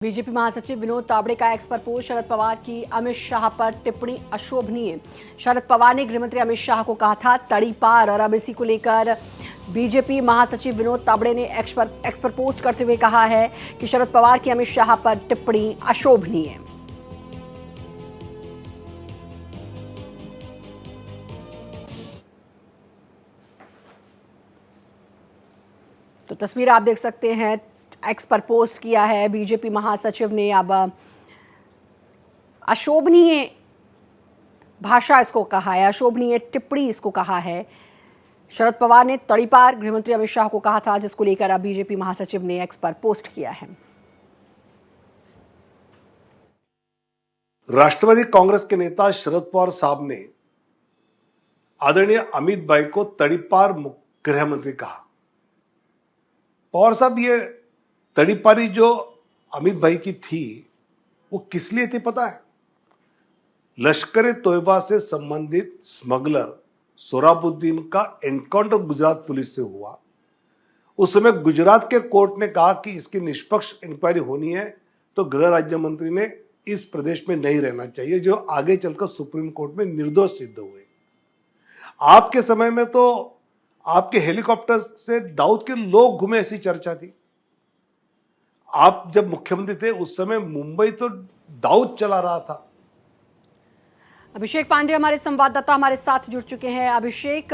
BJP महासचिव विनोद तावड़े का x पर पोस्ट। शरद पवार की अमित शाह पर टिप्पणी अशोभनीय। शरद पवार ने गृहमंत्री अमित शाह को कहा था तड़ीपार, और अब इसी को लेकर बीजेपी महासचिव विनोद तावड़े ने एक्स पर पोस्ट करते हुए कहा है कि शरद पवार की अमित शाह पर टिप्पणी अशोभनीय। तो तस्वीर आप देख सकते हैं, एक्स पर पोस्ट किया है बीजेपी महासचिव ने। अब अशोभनीय भाषा इसको कहा है, अशोभनीय टिप्पणी इसको कहा है। शरद पवार ने तड़ीपार गृहमंत्री अमित शाह को कहा था, जिसको लेकर अब बीजेपी महासचिव ने एक्स पर पोस्ट किया है। राष्ट्रवादी कांग्रेस के नेता शरद पवार साहब ने आदरणीय अमित भाई को तड़ीपार गृह मंत्री कहा। पवार साहब, ये तड़ीपारी जो अमित भाई की थी वो किस लिए थी पता है? लश्कर तोयबा से संबंधित स्मगलर सोराबुद्दीन का एनकाउंटर गुजरात पुलिस से हुआ। उस समय गुजरात के कोर्ट ने कहा कि इसकी निष्पक्ष इंक्वायरी होनी है, तो गृह राज्य मंत्री ने इस प्रदेश में नहीं रहना चाहिए, जो आगे चलकर सुप्रीम कोर्ट में निर्दोष सिद्ध हुए। आपके समय में तो आपके हेलीकॉप्टर से दाऊद के लोग घूमे, ऐसी चर्चा थी। आप जब मुख्यमंत्री थे उस समय मुंबई तो दाऊद चला रहा था। अभिषेक पांडे हमारे संवाददाता हमारे साथ जुड़ चुके हैं। अभिषेक,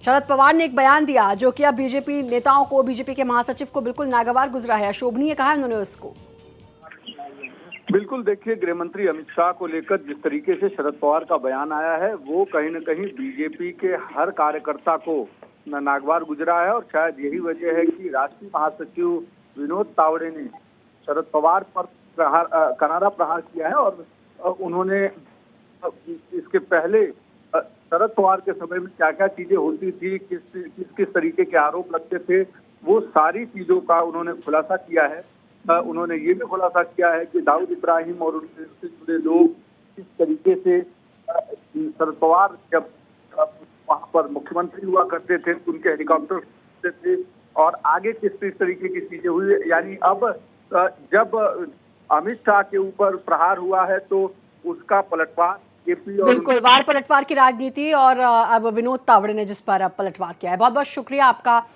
शरद पवार ने एक बयान दिया जो कि अब बीजेपी नेताओं को, बीजेपी के महासचिव को बिल्कुल नागवार गुजरा है। अशोभनीय कहा उन्होंने उसको। बिल्कुल, देखिए, गृहमंत्री अमित शाह को लेकर जिस तरीके से शरद पवार का बयान आया है वो कहीं न कहीं बीजेपी के हर कार्यकर्ता को नागवार गुजरा है, और शायद यही वजह है कि राष्ट्रीय महासचिव विनोद तावड़े ने शरद पवार पर करारा प्रहार किया है। और उन्होंने इसके पहले शरद पवार के समय में क्या क्या चीजें होती थी, किस तरीके के आरोप लगते थे, वो सारी चीजों का उन्होंने खुलासा किया है। उन्होंने ये भी खुलासा किया है कि दाऊद इब्राहिम और उनसे जुड़े लोग किस तरीके से शरद पवार जब वहां पर मुख्यमंत्री हुआ करते थे, उनके हेलीकॉप्टर थे, और आगे किस तरीके की चीजें हुई। यानी अब जब अमित शाह के ऊपर प्रहार हुआ है तो उसका पलटवार बिल्कुल वार पलटवार की राजनीति, और अब विनोद तावड़े ने जिस पर अब पलटवार किया है। बहुत बहुत शुक्रिया आपका।